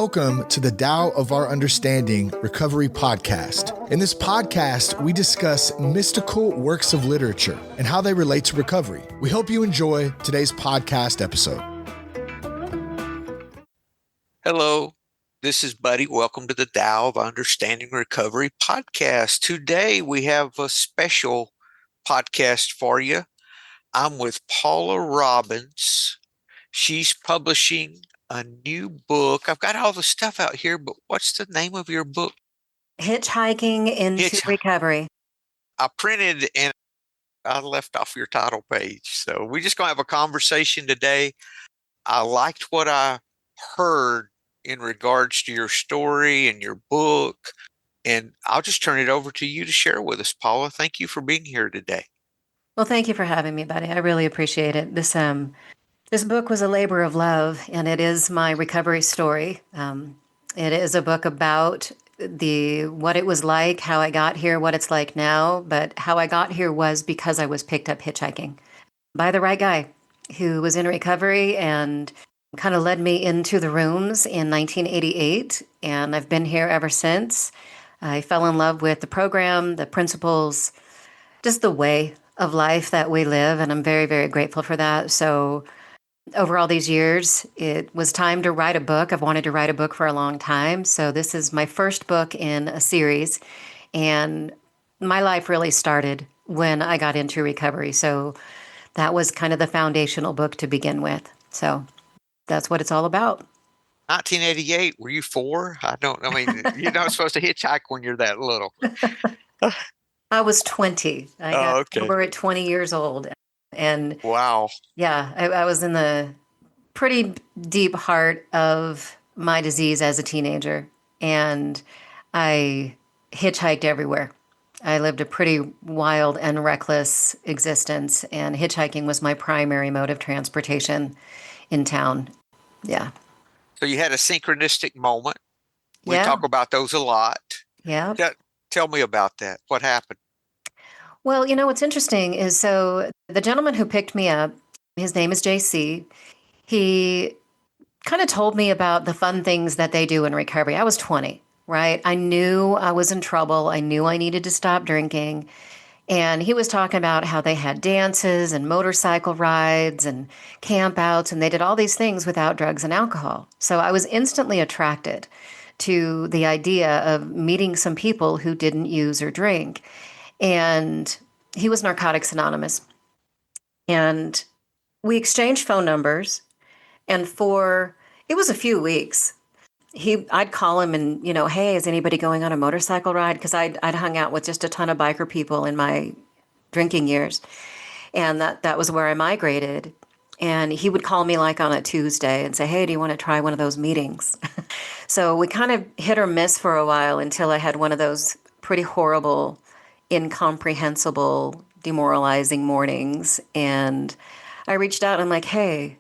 Welcome to the Tao of Our Understanding Recovery Podcast. In this podcast, we discuss mystical works of literature and how they relate to recovery. We hope you enjoy today's podcast episode. Hello, this is Buddy. Welcome to the Tao of Understanding Recovery Podcast. Today, we have a special podcast for you. I'm with Paula Robbins. She's publishing a new book. I've got all the stuff out here, but what's the name of your book? Hitchhiking into Recovery. I printed and I left off your title page. So we're just going to have a conversation today. I liked what I heard in regards to your story and your book, and I'll just turn it over to you to share with us, Paula. Thank you for being here today. Well, thank you for having me, buddy. I really appreciate it. This book was a labor of love, and it is my recovery story. It is a book about what it was like, how I got here, what it's like now. But how I got here was because I was picked up hitchhiking by the right guy who was in recovery and kind of led me into the rooms in 1988. And I've been here ever since. I fell in love with the program, the principles, just the way of life that we live. And I'm very, very grateful for that. So over all these years, it was time to write a book. I've wanted to write a book for a long time. So this is my first book in a series. And my life really started when I got into recovery. So that was kind of the foundational book to begin with. So that's what it's all about. 1988, were you 4? You're not supposed to hitchhike when you're that little. I was 20. I got over at 20 years old. And wow. Yeah, I was in the pretty deep heart of my disease as a teenager, and I hitchhiked everywhere. I lived a pretty wild and reckless existence, and hitchhiking was my primary mode of transportation in town. Yeah. So you had a synchronistic moment. We talk about those a lot. Yeah. Tell me about that. What happened? Well, what's interesting is so the gentleman who picked me up, his name is JC. He kind of told me about the fun things that they do in recovery. I was 20, right? I knew I was in trouble. I knew I needed to stop drinking. And he was talking about how they had dances and motorcycle rides and campouts, and they did all these things without drugs and alcohol. So I was instantly attracted to the idea of meeting some people who didn't use or drink. And he was Narcotics Anonymous. And we exchanged phone numbers. And it was a few weeks, I'd call him and, hey, is anybody going on a motorcycle ride? Because I'd hung out with just a ton of biker people in my drinking years. And that was where I migrated. And he would call me like on a Tuesday and say, hey, do you want to try one of those meetings? So we kind of hit or miss for a while until I had one of those pretty horrible, incomprehensible, demoralizing mornings. And I reached out and I'm like, hey,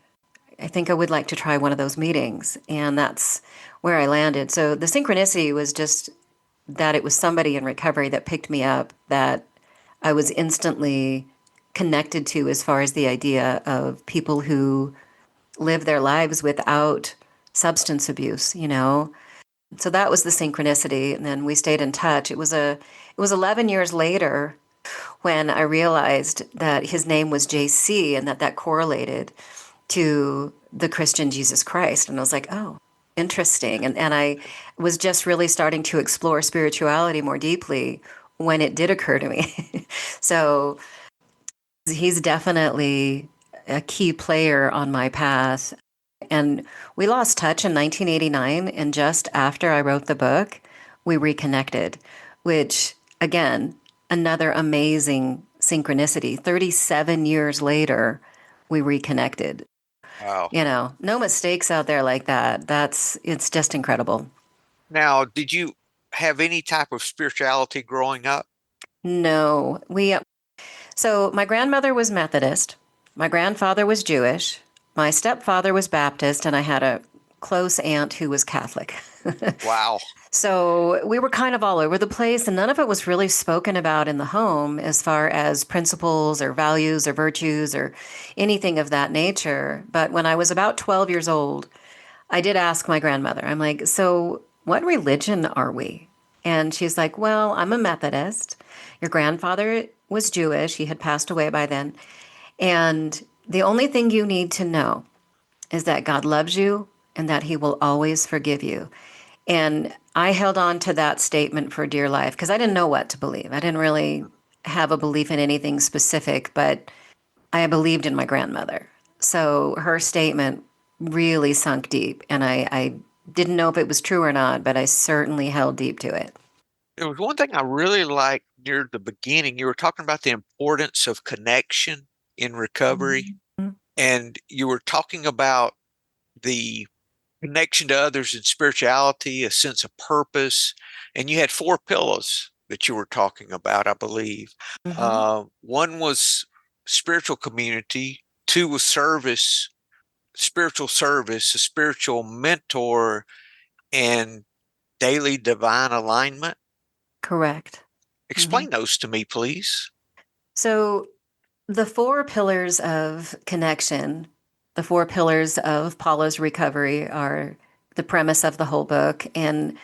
I think I would like to try one of those meetings. And that's where I landed. So the synchronicity was just that it was somebody in recovery that picked me up that I was instantly connected to as far as the idea of people who live their lives without substance abuse, So that was the synchronicity. And then we stayed in touch. It was 11 years later when I realized that his name was JC and that correlated to the Christian Jesus Christ. And I was like, oh, interesting. And I was just really starting to explore spirituality more deeply when it did occur to me. So he's definitely a key player on my path. And we lost touch in 1989, and just after I wrote the book, we reconnected, which, again, another amazing synchronicity. 37 years later, we reconnected. Wow. No mistakes out there like that. It's just incredible. Now, did you have any type of spirituality growing up? No. So my grandmother was Methodist. My grandfather was Jewish. My stepfather was Baptist, and I had a close aunt who was Catholic. Wow. So we were kind of all over the place, and none of it was really spoken about in the home as far as principles or values or virtues or anything of that nature. But when I was about 12 years old, I did ask my grandmother, I'm like, so what religion are we? And she's like, well, I'm a Methodist. Your grandfather was Jewish. He had passed away by then. And the only thing you need to know is that God loves you and that he will always forgive you. And I held on to that statement for dear life because I didn't know what to believe. I didn't really have a belief in anything specific, but I believed in my grandmother. So her statement really sunk deep. And I didn't know if it was true or not, but I certainly held deep to it. There was one thing I really liked near the beginning. You were talking about the importance of connection in recovery, Mm-hmm. and you were talking about the connection to others in spirituality, a sense of purpose, and you had four pillars that you were talking about, I believe. Mm-hmm. One was spiritual community, two was service, spiritual service, a spiritual mentor, and daily divine alignment. Correct. Mm-hmm. Explain those to me, please. So the four pillars of connection, the four pillars of Paula's recovery are the premise of the whole book. And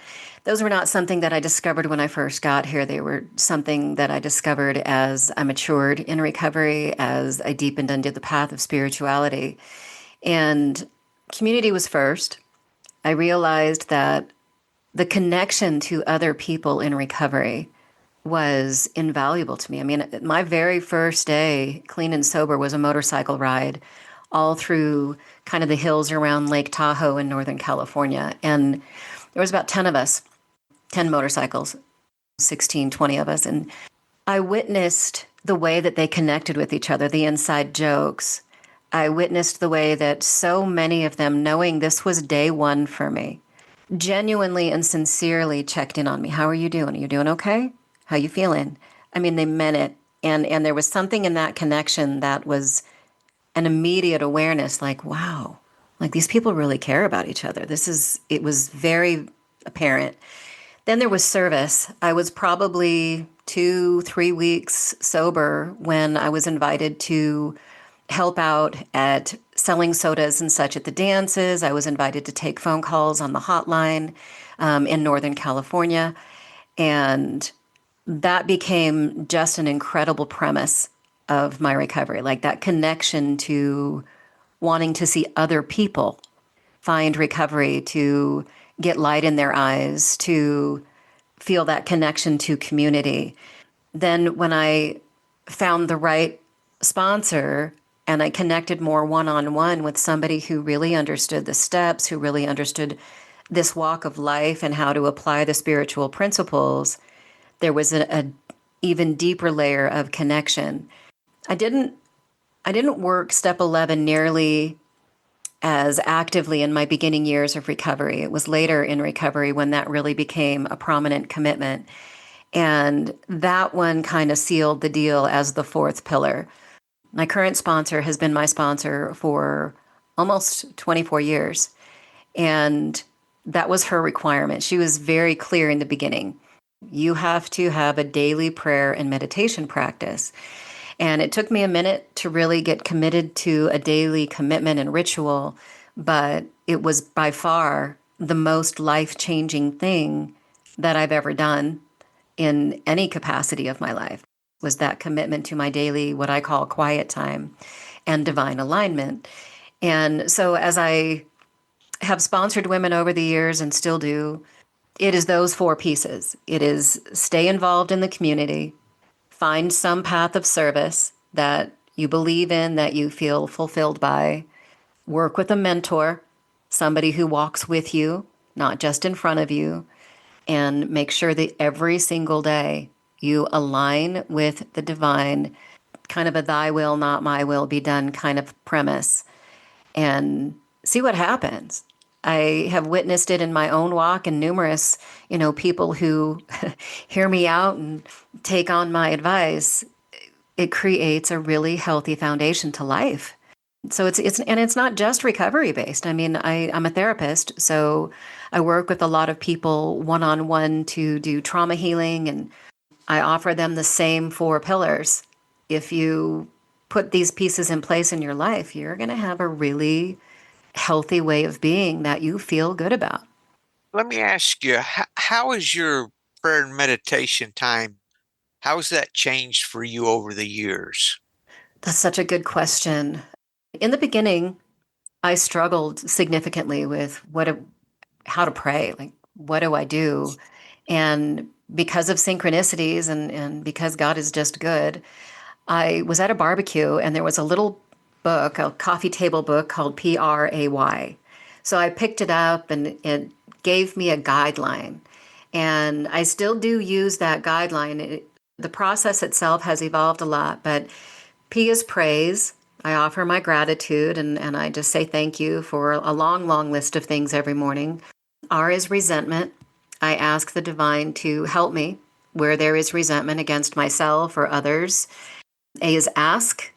those were not something that I discovered when I first got here. They were something that I discovered as I matured in recovery, as I deepened into the path of spirituality. And community was first. I realized that the connection to other people in recovery was invaluable to me. I mean, my very first day clean and sober was a motorcycle ride all through kind of the hills around Lake Tahoe in Northern California. And there was about 10 of us, 10 motorcycles, 16, 20 of us. And I witnessed the way that they connected with each other, the inside jokes. I witnessed the way that so many of them, knowing this was day one for me, genuinely and sincerely checked in on me. How are you doing? Are you doing okay? How you feeling? I mean, they meant it. And there was something in that connection that was an immediate awareness like, wow, like these people really care about each other. It was very apparent. Then there was service. I was probably 2, 3 weeks sober when I was invited to help out at selling sodas and such at the dances. I was invited to take phone calls on the hotline in Northern California. And that became just an incredible premise of my recovery, like that connection to wanting to see other people find recovery, to get light in their eyes, to feel that connection to community. Then when I found the right sponsor and I connected more one-on-one with somebody who really understood the steps, who really understood this walk of life and how to apply the spiritual principles, there was a even deeper layer of connection. I didn't I didn't work step 11 nearly as actively in my beginning years of recovery. It was later in recovery when that really became a prominent commitment. And that one kind of sealed the deal as the fourth pillar. My current sponsor has been my sponsor for almost 24 years. And that was her requirement. She was very clear in the beginning. You have to have a daily prayer and meditation practice. And it took me a minute to really get committed to a daily commitment and ritual, but it was by far the most life-changing thing that I've ever done in any capacity of my life, was that commitment to my daily, what I call quiet time and divine alignment. And so as I have sponsored women over the years and still do, it is those four pieces. It is stay involved in the community, find some path of service that you believe in, that you feel fulfilled by, work with a mentor, somebody who walks with you, not just in front of you, and make sure that every single day you align with the divine, kind of a thy will, not my will be done kind of premise, and see what happens. I have witnessed it in my own walk and numerous, people who hear me out and take on my advice. It creates a really healthy foundation to life. So it's not just recovery based. I mean, I'm a therapist, so I work with a lot of people one-on-one to do trauma healing, and I offer them the same four pillars. If you put these pieces in place in your life, you're going to have a really healthy way of being that you feel good about. Let me ask you, how is your prayer and meditation time? How has that changed for you over the years? That's such a good question. In the beginning, I struggled significantly with how to pray. Like, what do I do? And because of synchronicities and because God is just good, I was at a barbecue and there was a little book, a coffee table book called PRAY. So I picked it up and it gave me a guideline. And I still do use that guideline. The process itself has evolved a lot, but P is praise. I offer my gratitude and I just say thank you for a long, long list of things every morning. R is resentment. I ask the divine to help me where there is resentment against myself or others. A is ask.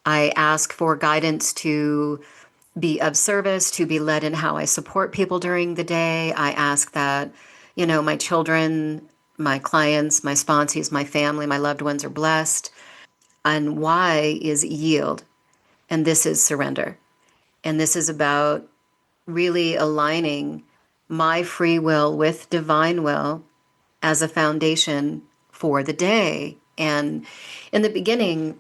I ask for guidance to be of service, to be led in how I support people during the day. I ask that, my children, my clients, my sponsees, my family, my loved ones are blessed. And Y is yield. And this is surrender. And this is about really aligning my free will with divine will as a foundation for the day. And in the beginning,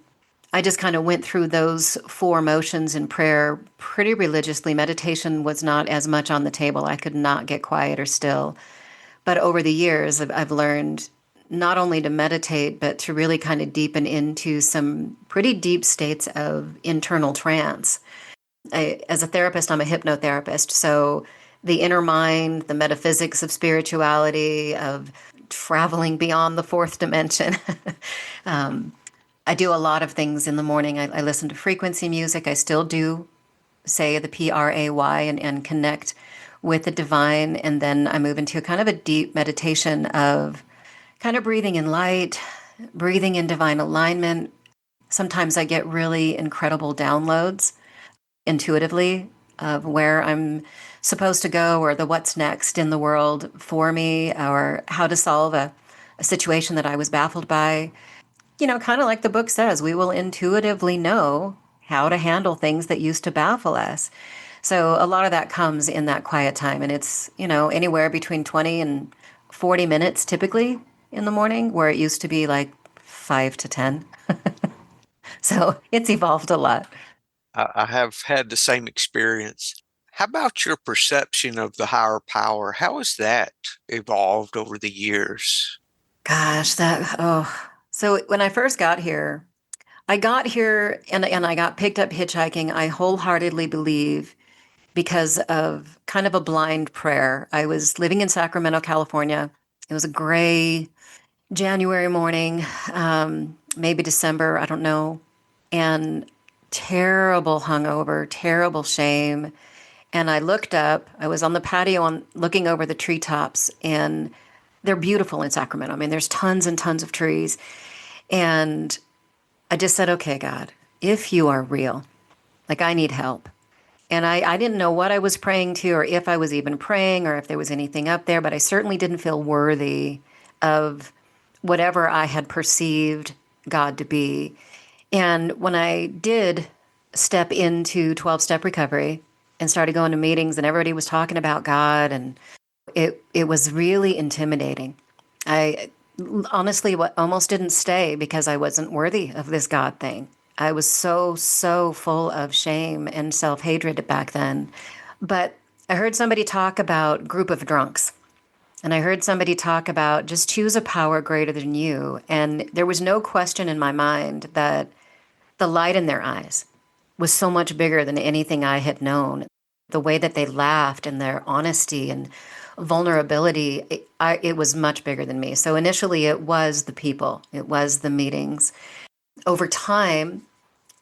I just kind of went through those four motions in prayer pretty religiously. Meditation was not as much on the table. I could not get quiet or still. But over the years, I've learned not only to meditate, but to really kind of deepen into some pretty deep states of internal trance. As a therapist, I'm a hypnotherapist. So the inner mind, the metaphysics of spirituality, of traveling beyond the fourth dimension. I do a lot of things in the morning. I listen to frequency music. I still do say the PRAY and connect with the divine. And then I move into kind of a deep meditation of kind of breathing in light, breathing in divine alignment. Sometimes I get really incredible downloads intuitively of where I'm supposed to go or the what's next in the world for me or how to solve a situation that I was baffled by. Kind of like the book says, we will intuitively know how to handle things that used to baffle us. So a lot of that comes in that quiet time. And it's, anywhere between 20 and 40 minutes typically in the morning, where it used to be like 5 to 10. So it's evolved a lot. I have had the same experience. How about your perception of the higher power? How has that evolved over the years? Gosh, So when I first got here, and I got picked up hitchhiking. I wholeheartedly believe because of kind of a blind prayer. I was living in Sacramento, California. It was a gray January morning, maybe December, I don't know, and terrible hungover, terrible shame. And I looked up, I was on the patio looking over the treetops, and they're beautiful in Sacramento. I mean, there's tons and tons of trees. And I just said, okay, God, if you are real, like I need help. And I didn't know what I was praying to or if I was even praying or if there was anything up there, but I certainly didn't feel worthy of whatever I had perceived God to be. And when I did step into 12-step recovery and started going to meetings and everybody was talking about God, and it was really intimidating. I honestly almost didn't stay because I wasn't worthy of this God thing. I was so full of shame and self-hatred back then. But I heard somebody talk about group of drunks. And I heard somebody talk about just choose a power greater than you. And there was no question in my mind that the light in their eyes was so much bigger than anything I had known. The way that they laughed and their honesty and vulnerability, it was much bigger than me. So initially it was the people, it was the meetings. Over time,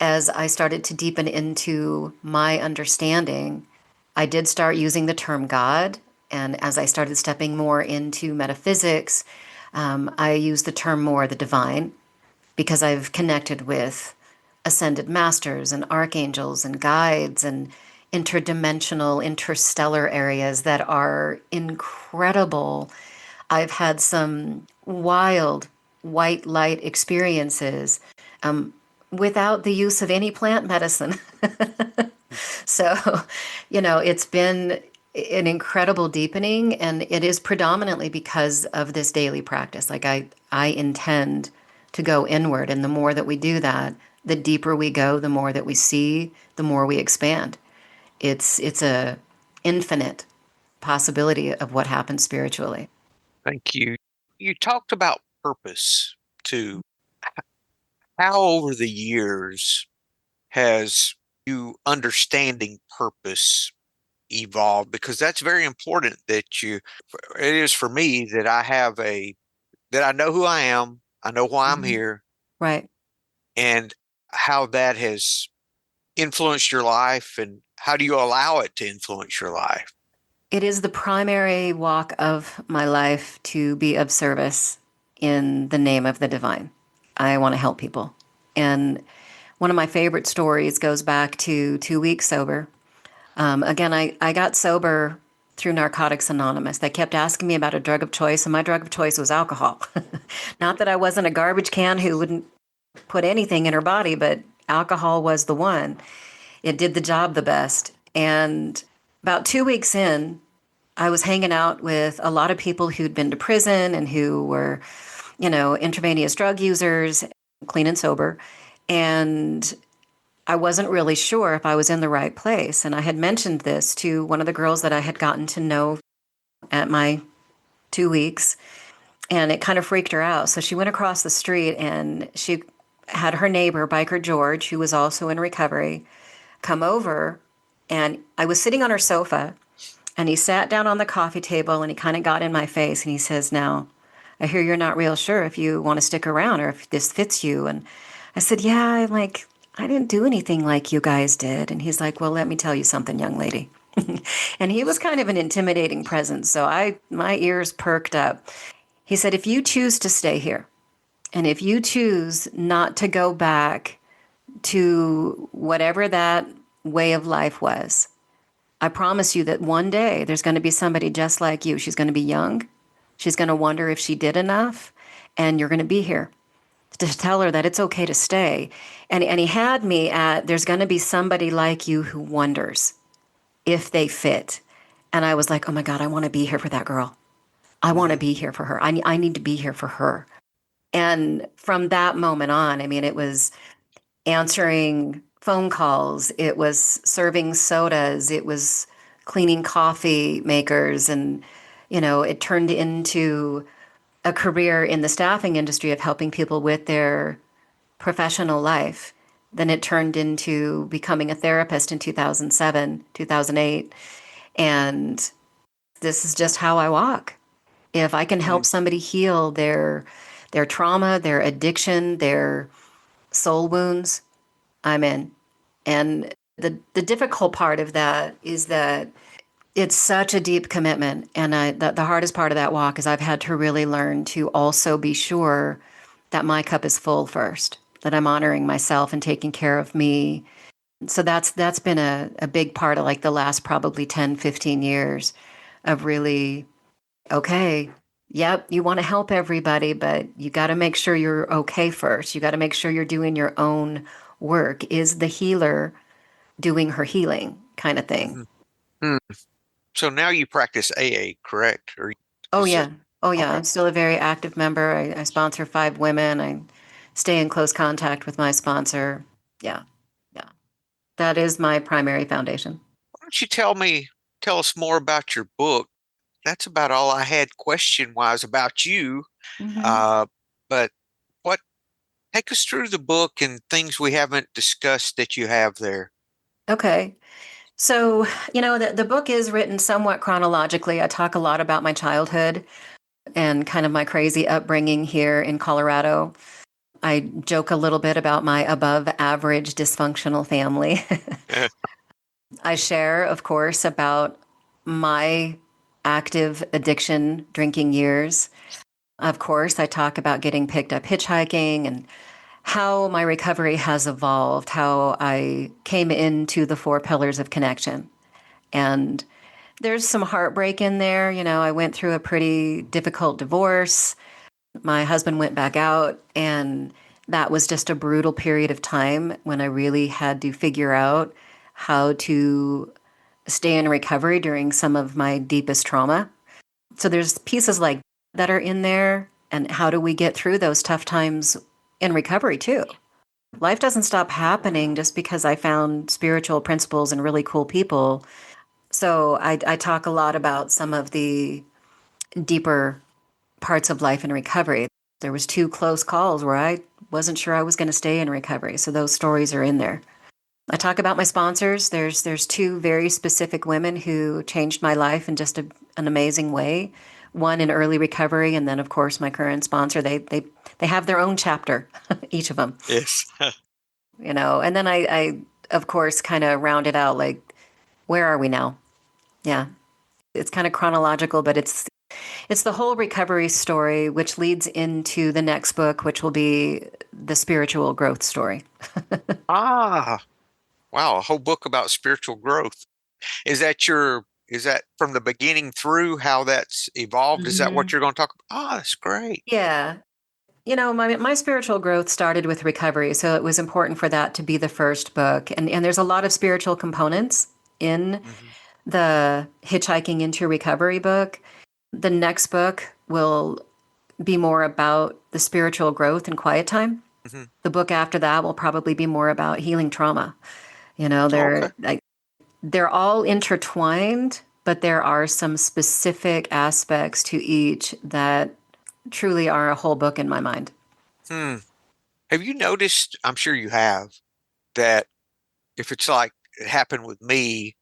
as I started to deepen into my understanding, I did start using the term God. And as I started stepping more into metaphysics, I use the term more the divine because I've connected with ascended masters and archangels and guides and interdimensional, interstellar areas that are incredible. I've had some wild white light experiences without the use of any plant medicine. So, it's been an incredible deepening, and it is predominantly because of this daily practice. Like I intend to go inward, and the more that we do that, the deeper we go, the more that we see, the more we expand. It's a infinite possibility of what happens spiritually. Thank you. You talked about purpose too. How over the years has you understanding purpose evolved? Because that's very important that it is for me that that I know who I am, I know why I'm Mhm. here, Right. and how that has influenced your life, and how do you allow it to influence your life? It is the primary walk of my life to be of service in the name of the divine. I want to help people. And one of my favorite stories goes back to 2 weeks sober. Again, I got sober through Narcotics Anonymous. They kept asking me about a drug of choice, and my drug of choice was alcohol. Not that I wasn't a garbage can who wouldn't put anything in her body, but alcohol was the one. It did the job the best. And about 2 weeks in, I was hanging out with a lot of people who'd been to prison and who were, intravenous drug users, clean and sober. And I wasn't really sure if I was in the right place. And I had mentioned this to one of the girls that I had gotten to know at my 2 weeks, and it kind of freaked her out. So she went across the street and she had her neighbor, Biker George, who was also in recovery, come over. And I was sitting on her sofa, and he sat down on the coffee table and he kind of got in my face and he says, "Now, I hear you're not real sure if you want to stick around or if this fits you." And I said, "Yeah, I didn't do anything like you guys did." And he's like, "Well, let me tell you something, young lady." And he was kind of an intimidating presence. So my ears perked up. He said, "If you choose to stay here and if you choose not to go back to whatever that way of life was, I promise you that one day there's going to be somebody just like you. She's going to be young. She's going to wonder if she did enough. And you're going to be here to tell her that it's okay to stay." And he had me at, there's going to be somebody like you who wonders if they fit. And I was like, oh my God, I want to be here for that girl. I want to Mhm. be here for her. I need to be here for her. And from that moment on, I mean, it was answering phone calls, it was serving sodas, it was cleaning coffee makers. And, it turned into a career in the staffing industry of helping people with their professional life. Then it turned into becoming a therapist in 2007, 2008. And this is just how I walk. If I can help Mm. somebody heal their trauma, their addiction, their soul wounds, I'm in. And the difficult part of that is that it's such a deep commitment. And the hardest part of that walk is I've had to really learn to also be sure that my cup is full first, that I'm honoring myself and taking care of me. So that's been a big part of like the last probably 10, 15 years of really, okay, yep, you want to help everybody, but you got to make sure you're okay first. You got to make sure you're doing your own work. Is the healer doing her healing kind of thing? Mhm. Mm. So now you practice AA, correct? Or Oh, is it yeah. Oh, yeah. okay? I'm still a very active member. I sponsor 5 women. I stay in close contact with my sponsor. Yeah. Yeah. That is my primary foundation. Why don't you tell us more about your book? That's about all I had question wise about you. Hmm. Uh, but what take us through the book and things we haven't discussed that you have there. Okay. So, the book is written somewhat chronologically. I talk a lot about my childhood and kind of my crazy upbringing here in Colorado. I joke a little bit about my above average dysfunctional family. Eh, I share, of course, about my active addiction drinking years. Of course, I talk about getting picked up hitchhiking and how my recovery has evolved, how I came into the 4 pillars of connection. And there's some heartbreak in there. I went through a pretty difficult divorce. My husband went back out, and that was just a brutal period of time when I really had to figure out how to stay in recovery during some of my deepest trauma. So there's pieces like that are in there. And how do we get through those tough times in recovery too? Life doesn't stop happening just because I found spiritual principles and really cool people. So I talk a lot about some of the deeper parts of life in recovery. There was 2 close calls where I wasn't sure I was going to stay in recovery. So those stories are in there. I talk about my sponsors. There's 2 very specific women who changed my life in just an amazing way. One in early recovery, and then of course my current sponsor. They have their own chapter, each of them. Yes. And then I of course kind of round it out like, where are we now? Yeah, it's kind of chronological, but it's the whole recovery story, which leads into the next book, which will be the spiritual growth story. Ah, wow. A whole book about spiritual growth. Is that from the beginning through how that's evolved? Is that what you're going to talk about? Ah, that's great. Yeah. My spiritual growth started with recovery, so it was important for that to be the first book. And there's a lot of spiritual components in the Hitchhiking into Recovery book. The next book will be more about the spiritual growth and quiet time. The book after that will probably be more about healing trauma. They're all intertwined, but there are some specific aspects to each that truly are a whole book in my mind. Have you noticed, I'm sure you have, that if it's like it happened with me,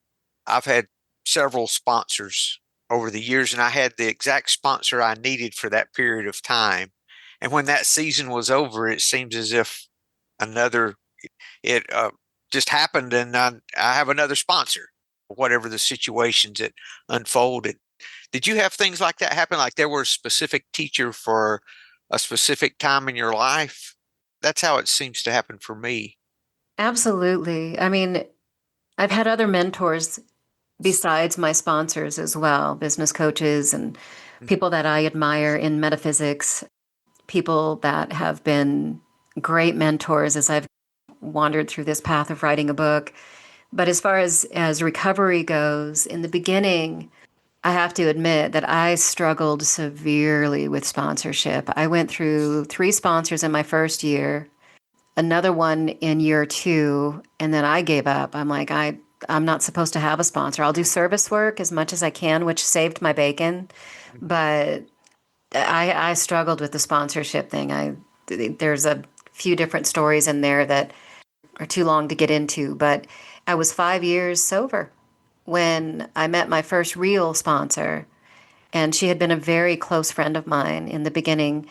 I've had several sponsors over the years, and I had the exact sponsor I needed for that period of time. And when that season was over, it seems as if it just happened, and I have another sponsor, whatever the situations that unfolded. Did you have things like that happen? Like there were a specific teacher for a specific time in your life? That's how it seems to happen for me. Absolutely. I mean, I've had other mentors besides my sponsors as well, business coaches and people that I admire in metaphysics, people that have been great mentors as I've wandered through this path of writing a book. But as far as recovery goes, in the beginning, I have to admit that I struggled severely with sponsorship. I went through 3 sponsors in my first year, another one in year 2, and then I gave up. I'm like, I'm not supposed to have a sponsor. I'll do service work as much as I can, which saved my bacon. But I struggled with the sponsorship thing. There's a few different stories in there that are too long to get into, but I was 5 years sober when I met my first real sponsor. And she had been a very close friend of mine in the beginning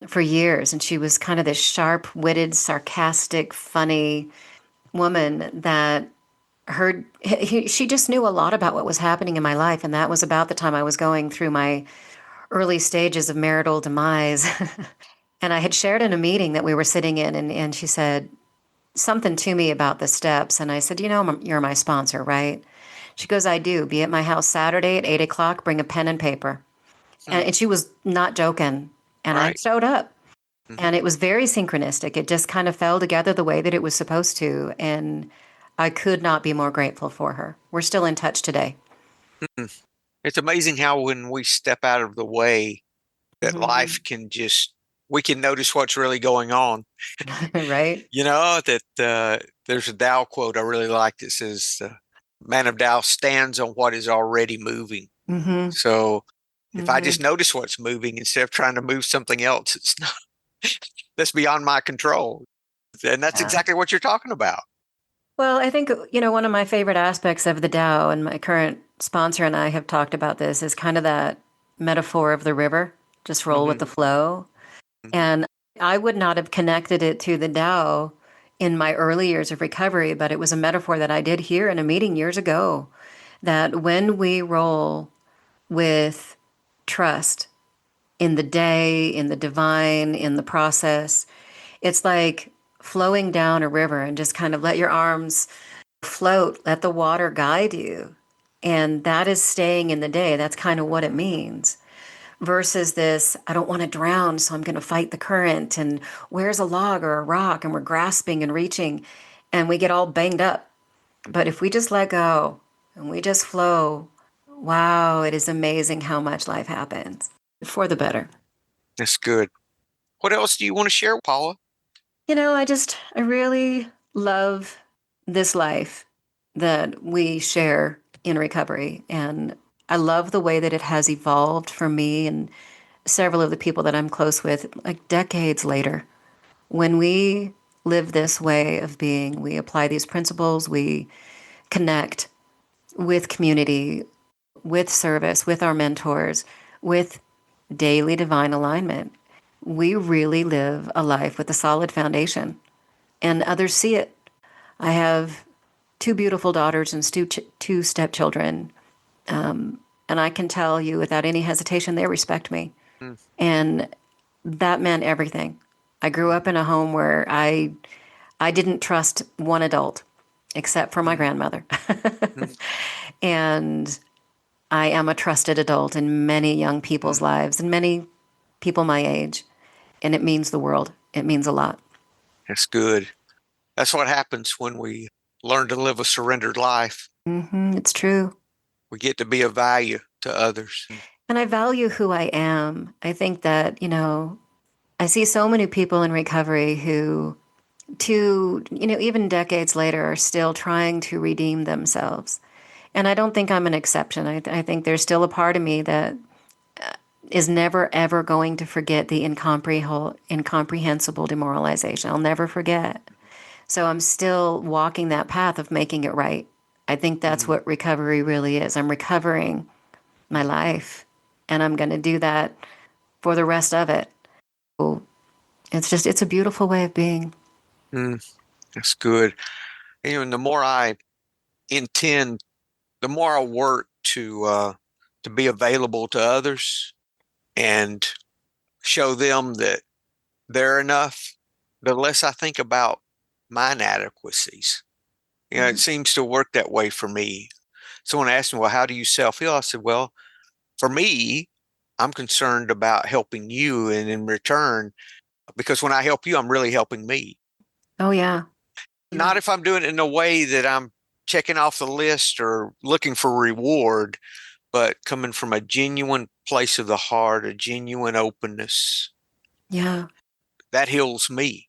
for years. And she was kind of this sharp-witted, sarcastic, funny woman that she just knew a lot about what was happening in my life. And that was about the time I was going through my early stages of marital demise. And I had shared in a meeting that we were sitting in, and she said something to me about the steps. And I said, you're my sponsor, right? She goes, I do. Be at my house Saturday at 8 o'clock. Bring a pen and paper. And she was not joking. And I showed up. And it was very synchronistic. It just kind of fell together the way that it was supposed to. And I could not be more grateful for her. We're still in touch today. It's amazing how when we step out of the way, that life we can notice what's really going on. Right? That there's a Tao quote I really like that says, man of Tao stands on what is already moving. So if I just notice what's moving instead of trying to move something else, it's not, that's beyond my control. And that's exactly what you're talking about. Well, I think, one of my favorite aspects of the Tao, and my current sponsor and I have talked about this, is kind of that metaphor of the river, just roll with the flow. And I would not have connected it to the Tao in my early years of recovery, but it was a metaphor that I did hear in a meeting years ago, that when we roll with trust in the day, in the divine, in the process, it's like flowing down a river and just kind of let your arms float, let the water guide you. And that is staying in the day. That's kind of what it means. Versus this, I don't want to drown, so I'm going to fight the current. And where's a log or a rock? And we're grasping and reaching, and we get all banged up. But if we just let go and we just flow, wow, it is amazing how much life happens for the better. That's good. What else do you want to share, Paula? I really love this life that we share in recovery. And I love the way that it has evolved for me and several of the people that I'm close with, like decades later. When we live this way of being, we apply these principles, we connect with community, with service, with our mentors, with daily divine alignment. We really live a life with a solid foundation, and others see it. I have two beautiful daughters and two stepchildren, and I can tell you without any hesitation, they respect me. Mm, And that meant everything. I grew up in a home where I didn't trust one adult except for my mm, grandmother. mm, And I am a trusted adult in many young people's mm. lives and many people my age. And it means the world. It means a lot. That's good. That's what happens when we learn to live a surrendered life. It's true. We get to be of value to others. And I value who I am. I think that, I see so many people in recovery who, even decades later, are still trying to redeem themselves. And I don't think I'm an exception. I think there's still a part of me that is never, ever going to forget the incomprehensible demoralization. I'll never forget. So I'm still walking that path of making it right. I think that's Mm, what recovery really is. I'm recovering my life, and I'm going to do that for the rest of it. So it's a beautiful way of being. mm, that's good. And the more I intend, the more I work to be available to others and show them that they're enough, the less I think about my inadequacies. It Mhm. seems to work that way for me. Someone asked me, well, how do you self-heal? I said, well, for me, I'm concerned about helping you. And in return, because when I help you, I'm really helping me. Oh, yeah. Yeah. Not if I'm doing it in a way that I'm checking off the list or looking for reward, but coming from a genuine place of the heart, a genuine openness. Yeah. That heals me.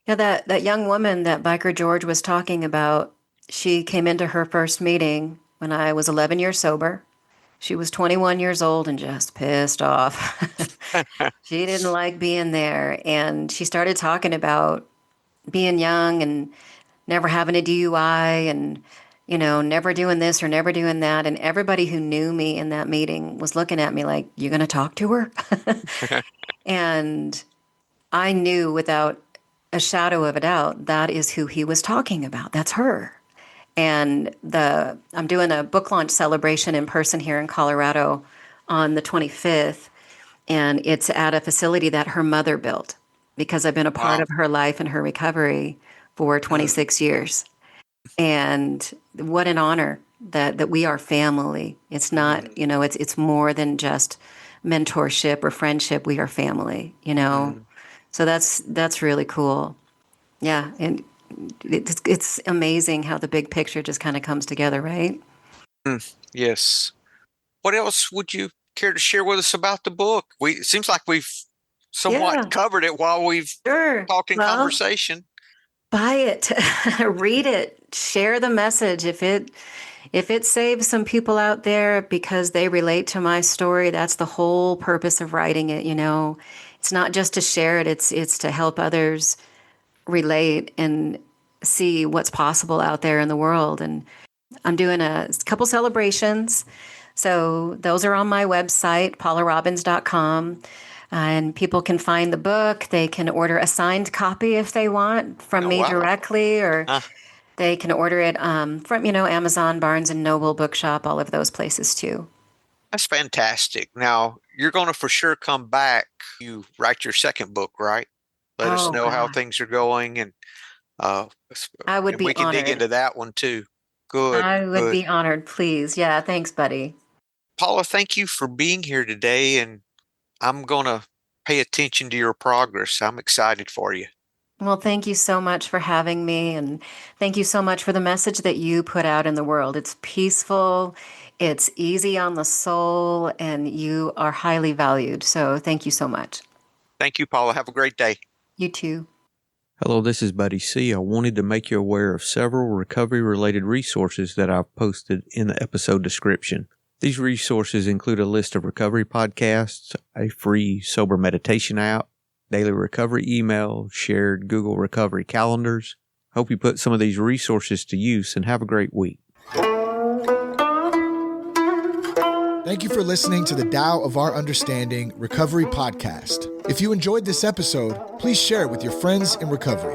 Yeah, that young woman that Biker George was talking about, she came into her first meeting when I was 11 years sober. She was 21 years old and just pissed off. She didn't like being there. And she started talking about being young and never having a DUI and, never doing this or never doing that. And everybody who knew me in that meeting was looking at me like, you going to talk to her? And I knew without a shadow of a doubt that is who he was talking about. That's her. And I'm doing a book launch celebration in person here in Colorado on the 25th, and it's at a facility that her mother built because I've been a part Wow. of her life and her recovery for Mm, 26 years. And what an honor that we are family. It's not, mm, it's more than just mentorship or friendship. We are family. mm, So that's really cool. Yeah, and it's amazing how the big picture just kind of comes together, right? mm. Yes. What else would you care to share with us about the book? It seems like we've somewhat Yeah, covered it while we've sure. talked in Well, conversation. buy it, read it, share the message. If it saves some people out there because they relate to my story, that's the whole purpose of writing it. It's not just to share it, it's to help others relate and see what's possible out there in the world. And I'm doing a couple celebrations. So those are on my website, paularobbins.com. And people can find the book. They can order a signed copy if they want from Oh, me wow. directly, or Huh, they can order it from, Amazon, Barnes and Noble, Bookshop, all of those places too. that's fantastic. Now, you're going to for sure come back. You write your second book, right? Let us Oh, know how God. things are going, uh, I would and we be can dig honored. into that one too. Good, I would good. be honored, please. Yeah, thanks, buddy. Paula, thank you for being here today, and I'm going to pay attention to your progress. I'm excited for you. Well, thank you so much for having me. And thank you so much for the message that you put out in the world. It's peaceful, it's easy on the soul, and you are highly valued. So thank you so much. Thank you, Paula. Have a great day. You too. Hello, this is Buddy C. I wanted to make you aware of several recovery-related resources that I've posted in the episode description. These resources include a list of recovery podcasts, a free sober meditation app, daily recovery email, shared Google recovery calendars. Hope you put some of these resources to use and have a great week. Thank you for listening to the Tao of Our Understanding Recovery Podcast. If you enjoyed this episode, please share it with your friends in recovery.